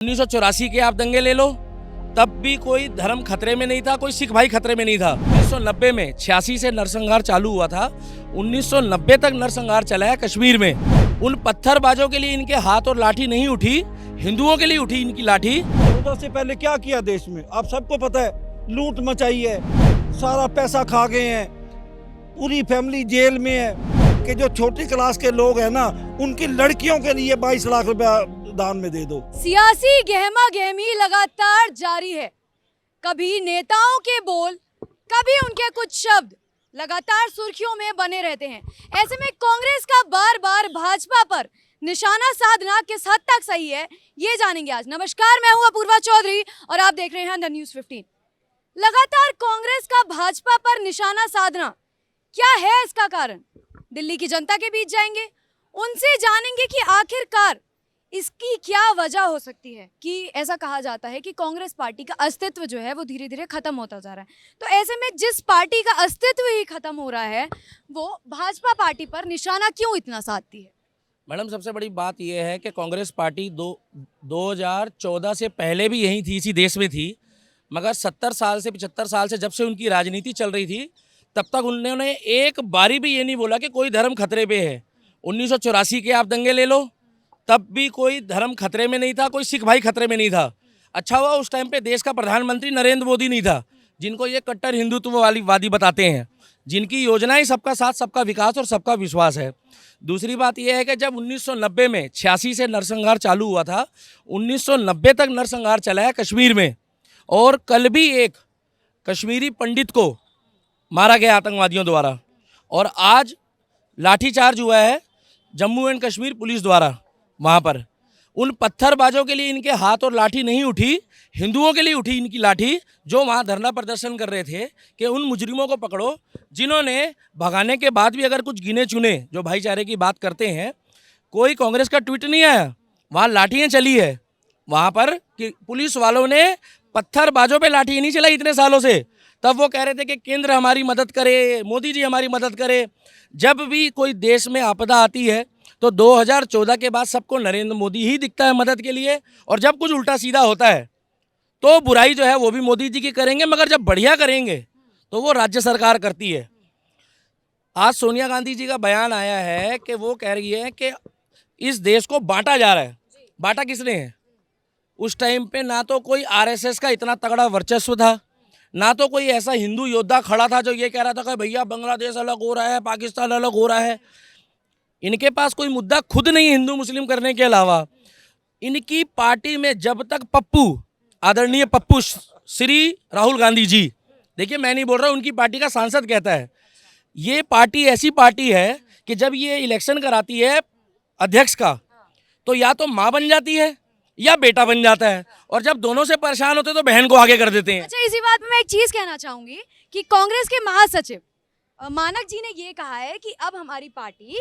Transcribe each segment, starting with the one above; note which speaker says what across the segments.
Speaker 1: 1984 के आप दंगे ले लो, तब भी कोई धर्म खतरे में नहीं था, कोई सिख भाई खतरे में नहीं था। 1990 में 86 से नरसंहार चालू हुआ था, 1990 तक नरसंहार चला है कश्मीर में। उन पत्थरबाजों के लिए इनके हाथ और लाठी नहीं उठी, हिंदुओं के लिए उठी इनकी लाठी।
Speaker 2: 14 से पहले क्या किया देश में आप सबको पता है, लूट मचाई है, सारा पैसा खा गए हैं, पूरी फैमिली जेल में है। कि जो छोटी क्लास के लोग हैं ना, उनकी लड़कियों के लिए 22 लाख रुपया दान में दे दो।
Speaker 3: सियासी गहमा गहमी लगातार जारी है। कभी नेताओं के बोल, कभी उनके कुछ शब्द लगातार सुर्खियों में बने रहते हैं। ऐसे में कांग्रेस का बार बार भाजपा पर निशाना साधना किस हद तक सही है, ये जानेंगे आज। नमस्कार, मैं हूं अपूर्वा चौधरी और आप देख रहे हैं द न्यूज़ 15। लगातार कांग्रेस का भाजपा पर निशाना साधना, क्या है इसका कारण? दिल्ली की जनता के बीच जाएंगे, उनसे जानेंगे कि आखिरकार इसकी क्या वजह हो सकती है कि ऐसा कहा जाता है कि कांग्रेस पार्टी का अस्तित्व जो है वो धीरे धीरे खत्म होता जा रहा है। तो ऐसे में जिस पार्टी का अस्तित्व ही खत्म हो रहा है, वो भाजपा पार्टी पर निशाना क्यों इतना साधती है?
Speaker 1: मैडम, सबसे बड़ी बात यह है कि कांग्रेस पार्टी 2014 से पहले भी यहीं थी, इसी देश में थी, मगर 70 साल से 75 साल से जब से उनकी राजनीति चल रही थी, तब तक उन्होंने एक बारी भी ये नहीं बोला कि कोई धर्म खतरे पे है। 1984 के आप दंगे ले लो, तब भी कोई धर्म खतरे में नहीं था, कोई सिख भाई खतरे में नहीं था। अच्छा हुआ उस टाइम पे देश का प्रधानमंत्री नरेंद्र मोदी नहीं था, जिनको ये कट्टर हिंदुत्व वादी बताते हैं, जिनकी योजनाएं सबका साथ, सबका विकास और सबका विश्वास है। दूसरी बात यह है कि जब 1990 में 86 से नरसंहार चालू हुआ था, 1990 तक नरसंहार चला है कश्मीर में, और कल भी एक कश्मीरी पंडित को मारा गया आतंकवादियों द्वारा, और आज लाठीचार्ज हुआ है जम्मू एंड कश्मीर पुलिस द्वारा। वहाँ पर उन पत्थरबाजों के लिए इनके हाथ और लाठी नहीं उठी, हिंदुओं के लिए उठी इनकी लाठी, जो वहाँ धरना प्रदर्शन कर रहे थे कि उन मुजरिमों को पकड़ो जिन्होंने भगाने के बाद भी अगर कुछ गिने चुने जो भाईचारे की बात करते हैं। कोई कांग्रेस का ट्वीट नहीं आया, वहाँ लाठियाँ चली है वहाँ पर कि पुलिस वालों ने पत्थरबाजों पे लाठी नहीं चलाई इतने सालों से। तब वो कह रहे थे कि केंद्र हमारी मदद करे, मोदी जी हमारी मदद करे। जब भी कोई देश में आपदा आती है तो 2014 के बाद सबको नरेंद्र मोदी ही दिखता है मदद के लिए, और जब कुछ उल्टा सीधा होता है तो बुराई जो है वो भी मोदी जी की करेंगे, मगर जब बढ़िया करेंगे तो वो राज्य सरकार करती है। आज सोनिया गांधी जी का बयान आया है कि वो कह रही है कि इस देश को बांटा जा रहा है। बांटा किसने है? उस टाइम पे ना तो कोई आरएसएस का इतना तगड़ा वर्चस्व था, ना तो कोई ऐसा हिंदू योद्धा खड़ा था जो ये कह रहा था कि भैया बांग्लादेश अलग हो रहा है, पाकिस्तान अलग हो रहा है। इनके पास कोई मुद्दा खुद नहीं है हिंदू मुस्लिम करने के अलावा। इनकी पार्टी में जब तक पप्पू, आदरणीय पप्पू श्री राहुल गांधी जी, देखिए मैं नहीं बोल रहा, उनकी पार्टी का सांसद कहता है, ये पार्टी ऐसी पार्टी है कि जब ये इलेक्शन कराती है अध्यक्ष का, तो या तो माँ बन जाती है या बेटा बन जाता है, और जब दोनों से परेशान होते तो बहन को आगे कर देते हैं।
Speaker 3: अच्छा, इसी बात में मैं एक चीज कहना चाहूंगी कि कांग्रेस के महासचिव मानक जी ने ये कहा है कि अब हमारी पार्टी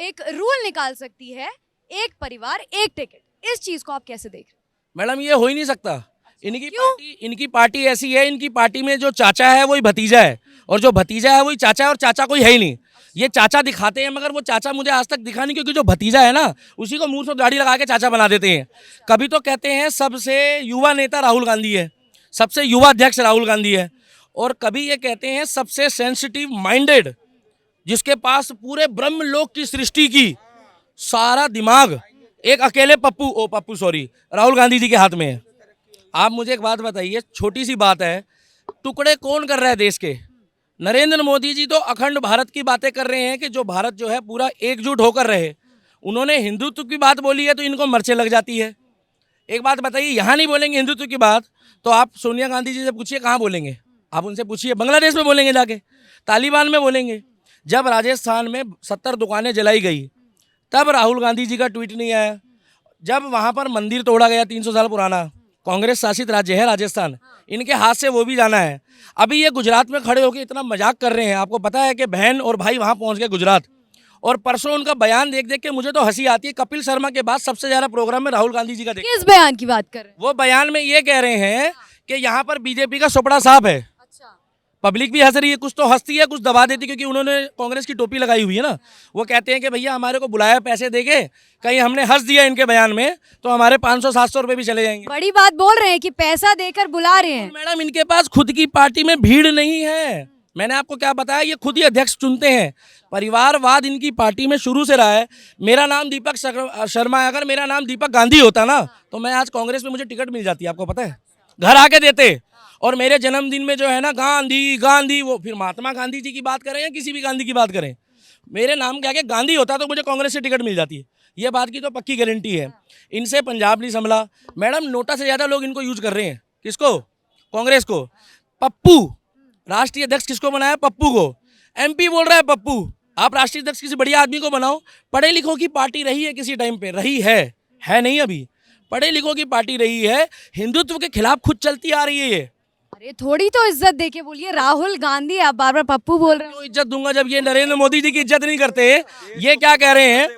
Speaker 3: एक रूल निकाल सकती है, एक परिवार एक टिकट। इस चीज को आप कैसे देख रहे हैं?
Speaker 1: मैडम, ये हो ही नहीं सकता। इनकी पार्टी ऐसी है, इनकी पार्टी में जो चाचा है वही भतीजा है, और जो भतीजा है वही चाचा है, और चाचा कोई है ही नहीं। ये चाचा दिखाते हैं, मगर वो चाचा मुझे आज तक दिखा नहीं, क्योंकि जो भतीजा है ना उसी को मुंह से दाढ़ी लगा के चाचा बना देते हैं। कभी तो कहते हैं सबसे युवा नेता राहुल गांधी है, सबसे युवा अध्यक्ष राहुल गांधी है, और कभी ये कहते हैं सबसे सेंसिटिव माइंडेड, जिसके पास पूरे ब्रह्मलोक की सृष्टि की सारा दिमाग एक अकेले राहुल गांधी जी के हाथ में है। आप मुझे एक बात बताइए, छोटी सी बात है, टुकड़े कौन कर रहा है देश के? नरेंद्र मोदी जी तो अखंड भारत की बातें कर रहे हैं कि जो भारत जो है पूरा एकजुट होकर रहे। उन्होंने हिंदुत्व की बात बोली है तो इनको मिर्चें लग जाती है। एक बात बताइए, यहाँ नहीं बोलेंगे हिंदुत्व की बात तो आप सोनिया गांधी जी से पूछिए कहाँ बोलेंगे? आप उनसे पूछिए, बांग्लादेश में बोलेंगे, जाके तालिबान में बोलेंगे। जब राजस्थान में 70 दुकानें जलाई गई तब राहुल गांधी जी का ट्वीट नहीं आया। जब वहाँ पर मंदिर तोड़ा गया 300 साल पुराना, कांग्रेस शासित राज्य है राजस्थान, इनके हाथ से वो भी जाना है। अभी ये गुजरात में खड़े होकर इतना मजाक कर रहे हैं। आपको पता है कि बहन और भाई वहाँ पहुँच गए गुजरात, और परसों उनका बयान देख देख के मुझे तो हंसी आती है। कपिल शर्मा के बाद सबसे ज़्यादा प्रोग्राम में राहुल गांधी जी का देख।
Speaker 3: किस बयान की बात कर रहे हैं?
Speaker 1: वो बयान में ये कह रहे हैं कि यहाँ पर बीजेपी का सुपड़ा साफ है।
Speaker 3: अच्छा।
Speaker 1: पब्लिक भी हंस रही है, कुछ तो हंसती है, कुछ दबा देती है, क्योंकि उन्होंने कांग्रेस की टोपी लगाई हुई है ना। वो कहते हैं कि भैया हमारे को बुलाया पैसे देके, कहीं हमने हंस दिया इनके बयान में तो हमारे 500-700 रुपए भी चले जाएंगे।
Speaker 3: बड़ी बात बोल रहे हैं कि पैसा देकर बुला रहे हैं।
Speaker 1: मैडम इनके पास खुद की पार्टी में भीड़ नहीं है। मैंने आपको क्या बताया, ये खुद ही अध्यक्ष चुनते हैं। परिवारवाद इनकी पार्टी में शुरू से रहा है। मेरा नाम दीपक शर्मा है, अगर मेरा नाम दीपक गांधी होता ना तो मैं आज कांग्रेस में मुझे टिकट मिल जाती, आपको पता है, घर आके देते। और मेरे जन्मदिन में जो है ना गांधी गांधी, वो फिर महात्मा गांधी जी की बात करें या किसी भी गांधी की बात करें, मेरे नाम के आगे गांधी होता तो मुझे कांग्रेस से टिकट मिल जाती है। ये बात की तो पक्की गारंटी है। इनसे पंजाब नहीं संभला। मैडम नोटा से ज़्यादा लोग इनको यूज कर रहे हैं। किसको? कांग्रेस को। पप्पू राष्ट्रीय अध्यक्ष किसको बनाया? पप्पू को। एमपी बोल रहा है पप्पू। आप राष्ट्रीय अध्यक्ष किसी बढ़िया आदमी को बनाओ। पढ़े लिखों की पार्टी रही है किसी टाइम पे, रही है नहीं अभी। पढ़े लिखों की पार्टी रही है, हिंदुत्व के खिलाफ खुद चलती आ रही है ये।
Speaker 3: अरे थोड़ी तो इज्जत देके बोलिए। राहुल गांधी, आप बार बार पप्पू बोल रहे हो।
Speaker 1: क्यों इज्जत दूंगा जब ये नरेंद्र मोदी जी की इज्जत नहीं करते? ये क्या कह रहे हैं,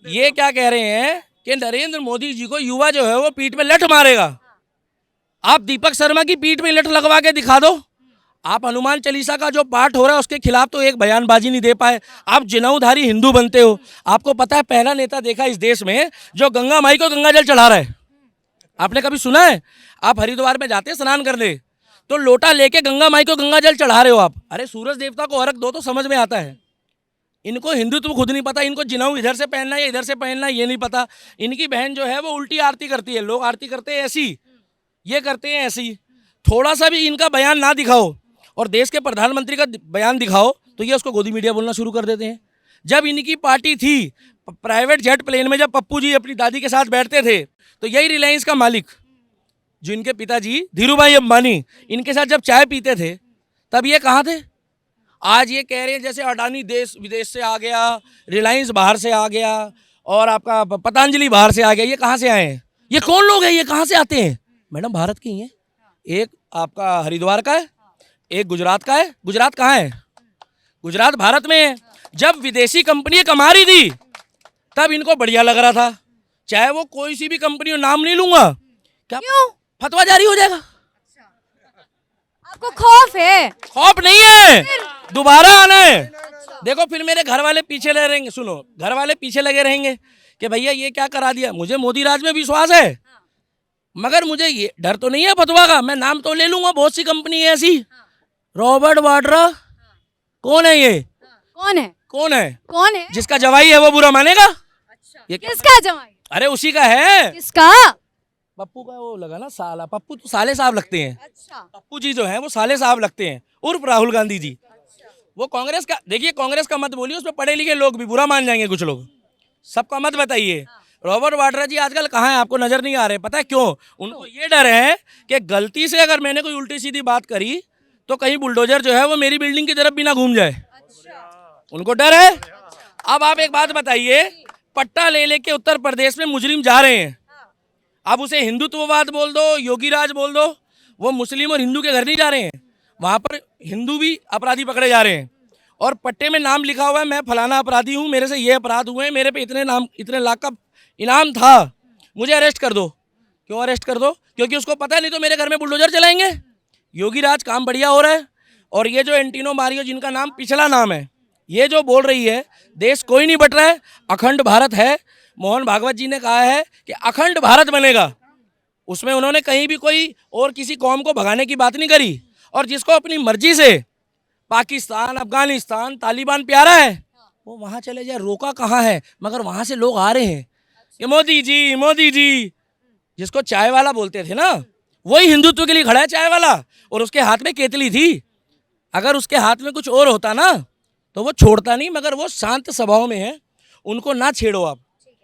Speaker 1: ये क्या कह रहे हैं कि नरेंद्र मोदी जी को युवा जो है वो पीठ में लठ मारेगा। आप दीपक शर्मा की पीठ में लठ लगवा के दिखा दो। आप हनुमान चालीसा का जो पाठ हो रहा है उसके खिलाफ तो एक बयानबाजी नहीं दे पाए। आप जनेऊधारी हिंदू बनते हो। आपको पता है पहला नेता देखा इस देश में जो गंगा माई को गंगा जल चढ़ा रहा है, आपने कभी सुना है? आप हरिद्वार में जाते हैं स्नान करने तो लोटा लेके गंगा माई को गंगा जल चढ़ा रहे हो आप। अरे सूरज देवता को अर्घ दो तो समझ में आता है। इनको हिंदुत्व खुद नहीं पता। इनको जनेऊ इधर से पहनना है इधर से पहनना है ये नहीं पता। इनकी बहन जो है वो उल्टी आरती करती है। लोग आरती करते हैं ऐसी, ये करते हैं ऐसी। थोड़ा सा भी इनका बयान ना दिखाओ और देश के प्रधानमंत्री का बयान दिखाओ तो ये उसको गोदी मीडिया बोलना शुरू कर देते हैं। जब इनकी पार्टी थी प्राइवेट जेट प्लेन में, जब पप्पू जी अपनी दादी के साथ बैठते थे तो यही रिलायंस का मालिक जो इनके पिताजी धीरूभाई अंबानी, इनके साथ जब चाय पीते थे तब ये कहाँ थे? आज ये कह रहे हैं जैसे अडानी देश विदेश से आ गया, रिलायंस बाहर से आ गया और आपका पतंजलि बाहर से आ गया। ये कहाँ से आए हैं? ये कौन लोग हैं? ये कहाँ से आते हैं? मैडम भारत के ही हैं। एक आपका हरिद्वार का है, एक गुजरात का है। गुजरात कहाँ है? गुजरात भारत में है। जब विदेशी कंपनी कमा रही थी तब इनको बढ़िया लग रहा था। चाहे वो कोई सी भी कंपनी हो, नाम नहीं लूंगा, क्या
Speaker 3: क्यों?
Speaker 1: फतवा जारी हो जाएगा।
Speaker 3: आपको खौफ है?
Speaker 1: खौफ नहीं है, दोबारा आना है। देखो फिर मेरे घर वाले पीछे लगे रहेंगे। सुनो, घर वाले पीछे लगे रहेंगे कि भैया ये क्या करा दिया। मुझे मोदी राज में विश्वास है, मगर मुझे ये डर तो नहीं है फतवा का। मैं नाम तो ले लूंगा, बहुत सी कंपनी है ऐसी। रॉबर्ट वाड्रा कौन है? ये
Speaker 3: कौन है?
Speaker 1: कौन है?
Speaker 3: कौन है?
Speaker 1: जिसका जवाई है वो बुरा मानेगा? ये
Speaker 3: किसका जमाई?
Speaker 1: अरे उसी का है,
Speaker 3: किसका?
Speaker 1: पप्पू का। वो लगा ना साला। पप्पू तो साले साहब लगते हैं।
Speaker 3: अच्छा।
Speaker 1: पप्पू जी जो है वो साले साहब लगते हैं, उर्फ राहुल गांधी जी। वो कांग्रेस का, देखिए कांग्रेस का मत बोलिए, उसमें पढ़े लिखे लोग भी बुरा मान जाएंगे कुछ लोग। सबका मत बताइए। रॉबर्ट वाड्रा जी आजकल कहाँ हैं? आपको नजर नहीं आ रहे। पता है क्यों? उनको ये डर है कि गलती से अगर मैंने कोई उल्टी सीधी बात करी तो कहीं बुलडोजर जो है वो मेरी बिल्डिंग की तरफ भी ना घूम जाए। उनको डर है। अब आप एक बात बताइए, पट्टा ले लेके उत्तर प्रदेश में मुजरिम जा रहे हैं। अब उसे हिंदुत्ववाद बोल दो, योगी राज बोल दो, वो मुस्लिम और हिंदू के घर नहीं जा रहे हैं। वहाँ पर हिंदू भी अपराधी पकड़े जा रहे हैं और पट्टे में नाम लिखा हुआ है मैं फलाना अपराधी हूँ, मेरे से ये अपराध हुए हैं, मेरे पे इतने लाख का इनाम था, मुझे अरेस्ट कर दो। क्यों अरेस्ट कर दो? क्योंकि उसको पता है नहीं तो मेरे घर में बुलडोजर चलाएंगे। योगी राज काम बढ़िया हो रहा है। और ये जो एंटीनो मारियो जिनका नाम पिछला नाम है, ये जो बोल रही है देश कोई नहीं बट रहा है, अखंड भारत है। मोहन भागवत जी ने कहा है कि अखंड भारत बनेगा। उसमें उन्होंने कहीं भी कोई और किसी कौम को भगाने की बात नहीं करी। और जिसको अपनी मर्जी से पाकिस्तान, अफगानिस्तान, तालिबान प्यारा है वो वहाँ चले जाए, रोका कहाँ है? मगर वहाँ से लोग आ रहे हैं कि मोदी जी जिसको चाय वाला बोलते थे ना, वही हिंदुत्व के लिए खड़ा है, चाय वाला। और उसके हाथ में केतली थी। अगर उसके हाथ में कुछ और होता ना तो वो छोड़ता नहीं, मगर वो शांत स्वभाव में है, उनको ना छेड़ो आप।
Speaker 3: ठीक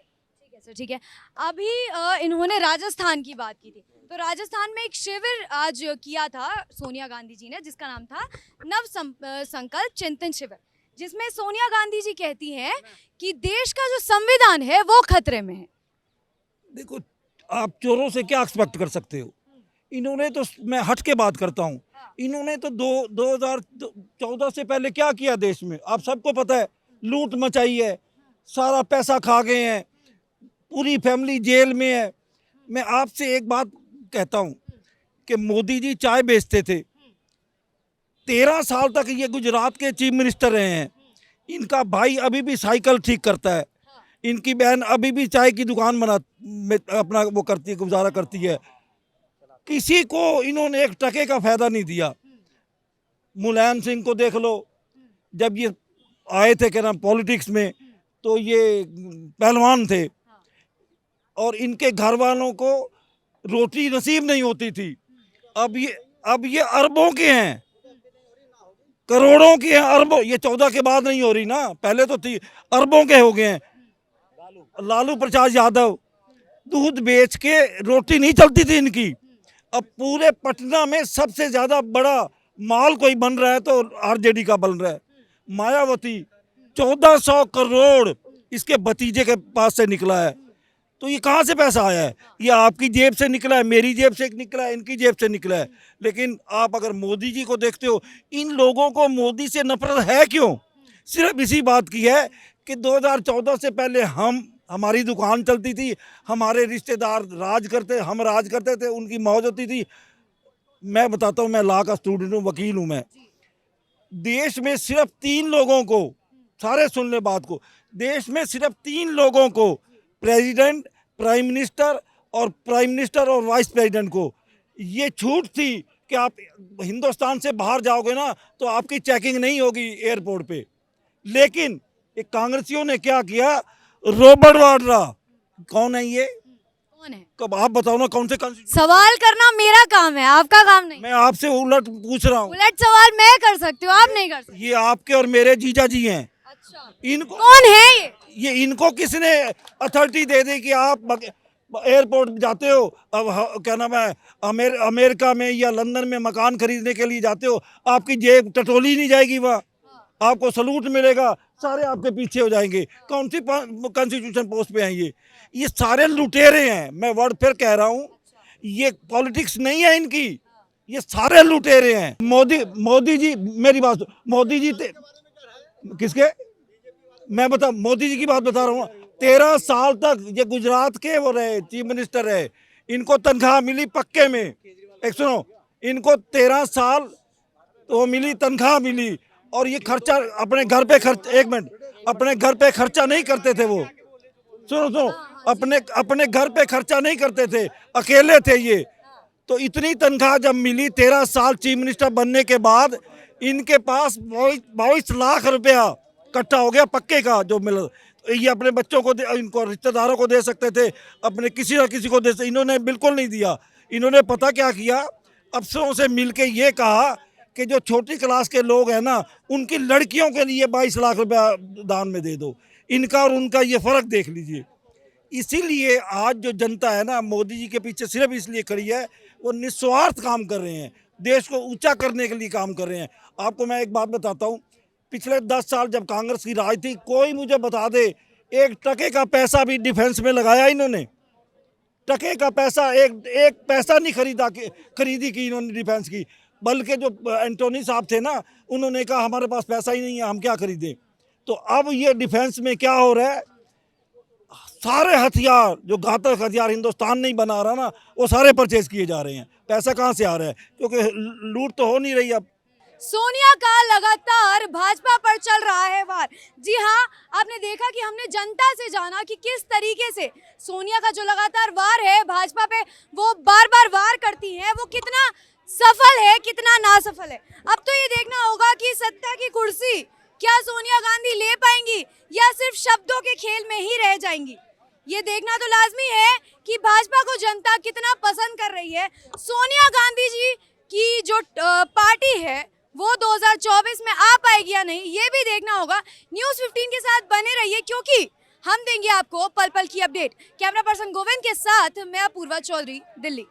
Speaker 3: है सर, ठीक है। अभी इन्होंने राजस्थान की बात की थी, तो राजस्थान में एक शिविर आज किया था सोनिया गांधी जी ने, जिसका नाम था संकल्प चिंतन शिविर, जिसमें सोनिया गांधी जी कहती हैं कि देश का जो संविधान है वो खतरे में है।
Speaker 2: देखो, आप चोरों से क्या एक्सपेक्ट कर सकते हो? इन्होंने तो, मैं हट के बात करता हूँ, इन्होंने तो 2014 से पहले क्या किया देश में? आप सबको पता है, लूट मचाई है, सारा पैसा खा गए हैं, पूरी फैमिली जेल में है। मैं आपसे एक बात कहता हूँ कि मोदी जी चाय बेचते थे, 13 साल तक ये गुजरात के चीफ मिनिस्टर रहे हैं। इनका भाई अभी भी साइकिल ठीक करता है, इनकी बहन अभी भी चाय की दुकान अपना वो करती है, गुजारा करती है। किसी को इन्होंने एक टके का फायदा नहीं दिया। मुलायम सिंह को देख लो, जब ये आए थे क्या नाम पॉलिटिक्स में, तो ये पहलवान थे और इनके घर वालों को रोटी नसीब नहीं होती थी। अब ये अरबों के हैं, करोड़ों के हैं, अरबों। ये 14 के बाद नहीं हो रही ना, पहले तो थी, अरबों के हो गए हैं। लालू प्रसाद यादव दूध बेच के रोटी नहीं चलती थी इनकी। अब पूरे पटना में सबसे ज्यादा बड़ा माल कोई बन रहा है तो आरजेडी का बन रहा है। मायावती 1400 करोड़ इसके भतीजे के पास से निकला है। तो ये कहाँ से पैसा आया है? ये आपकी जेब से निकला है, मेरी जेब से निकला है, इनकी जेब से निकला है। लेकिन आप अगर मोदी जी को देखते हो, इन लोगों को मोदी से नफरत है क्यों? सिर्फ इसी बात की है कि 2014 से पहले हमारी दुकान चलती थी, हमारे रिश्तेदार हम राज करते थे, उनकी मौज होती थी। मैं बताता हूँ, मैं लॉ का स्टूडेंट हूँ, वकील हूँ मैं। देश में सिर्फ 3 लोगों को, सारे सुन ले बात को, देश में सिर्फ 3 लोगों को, प्रेसिडेंट, प्राइम मिनिस्टर और वाइस प्रेसिडेंट को ये छूट थी कि आप हिंदुस्तान से बाहर जाओगे ना तो आपकी चेकिंग नहीं होगी एयरपोर्ट पे। लेकिन एक कांग्रेसियों ने क्या किया, रॉबर्ट वाड्रा, कौन है ये?
Speaker 3: कौन है?
Speaker 2: कब आप बताओ ना, कौन से
Speaker 3: सवाल करना मेरा काम है, आपका काम नहीं।
Speaker 2: मैं आपसे उलट पूछ रहा हूँ।
Speaker 3: उलट सवाल मैं कर सकती हूँ, आप नहीं कर सकते।
Speaker 2: ये आपके और मेरे जीजा जी हैं।
Speaker 3: अच्छा,
Speaker 2: इनको
Speaker 3: कौन है
Speaker 2: ये? इनको किसने अथॉरिटी दे दी कि आप एयरपोर्ट जाते हो, अब क्या नाम है, अमेरिका में या लंदन में मकान खरीदने के लिए जाते हो, आपकी जेब टटोली नहीं जाएगी, वहाँ आपको सलूट मिलेगा, सारे आपके पीछे हो जाएंगे। कौन सी कॉन्स्टिट्यूशन पोस्ट पे हैं ये सारे लुटेरे हैं। मैं वर्ड फिर कह रहा हूँ, ये पॉलिटिक्स नहीं है इनकी, ये सारे लुटेरे हैं। मोदी जी, मेरी बात, मोदी जी किसके, मैं मोदी जी की बात बता रहा हूँ। 13 साल तक ये गुजरात के वो रहे, चीफ मिनिस्टर रहे, इनको तनख्वाह मिली पक्के में। एक सुनो, इनको 13 साल तो मिली, तनख्वाह मिली, और ये खर्चा अपने घर पे एक मिनट, अपने घर पे खर्चा नहीं करते थे वो। सुनो, अपने घर पे खर्चा नहीं करते थे, अकेले थे ये। तो इतनी तनख्वाह जब मिली 13 साल चीफ मिनिस्टर बनने के बाद, इनके पास 22 लाख रुपया इकट्ठा हो गया पक्के का जो मिला। ये अपने बच्चों को इनको रिश्तेदारों को दे सकते थे, अपने किसी ना किसी को दे सकते, इन्होंने बिल्कुल नहीं दिया। इन्होंने पता क्या किया, अफसरों से मिलके ये कहा कि जो छोटी क्लास के लोग हैं ना, उनकी लड़कियों के लिए 22 लाख रुपया दान में दे दो। इनका और उनका ये फ़र्क देख लीजिए। इसीलिए आज जो जनता है ना, मोदी जी के पीछे सिर्फ इसलिए खड़ी है, वो निस्वार्थ काम कर रहे हैं, देश को ऊंचा करने के लिए काम कर रहे हैं। आपको मैं एक बात बताता हूँ, पिछले 10 साल जब कांग्रेस की राज थी, कोई मुझे बता दे, 1 टके का पैसा भी डिफेंस में लगाया इन्होंने? टके का पैसा, एक पैसा नहीं खरीदी की इन्होंने डिफेंस की। बल्कि जो एंटोनी साहब थे ना, उन्होंने कहा हमारे पास पैसा ही नहीं है, हम क्या खरीदें। तो अब ये डिफेंस में क्या हो रहा है, सारे हथियार, जो घातक हथियार हिंदुस्तान नहीं बना रहा ना, वो सारे परचेज किए जा रहे हैं। पैसा कहाँ से आ रहा है? क्योंकि लूट तो हो नहीं रही। अब
Speaker 3: सोनिया का लगातार भाजपा पर चल रहा है वार। जी हाँ, आपने देखा कि हमने जनता से जाना कि किस तरीके से सोनिया का जो लगातार वार है भाजपा पे, वो बार बार वार करती हैं, वो कितना सफल है, कितना नासफल है। अब तो ये देखना होगा कि सत्ता की कुर्सी क्या सोनिया गांधी ले पाएंगी या सिर्फ शब्दों के खेल में ही रह जाएंगी। ये देखना तो लाजमी है कि भाजपा को जनता कितना पसंद कर रही है। सोनिया गांधी जी की जो पार्टी है वो 2024 में आ पाएगी या नहीं, ये भी देखना होगा। न्यूज़ 15 के साथ बने रहिए, क्योंकि हम देंगे आपको पल पल की अपडेट। कैमरा पर्सन गोविंद के साथ मैं अपूर्वा चौधरी, दिल्ली।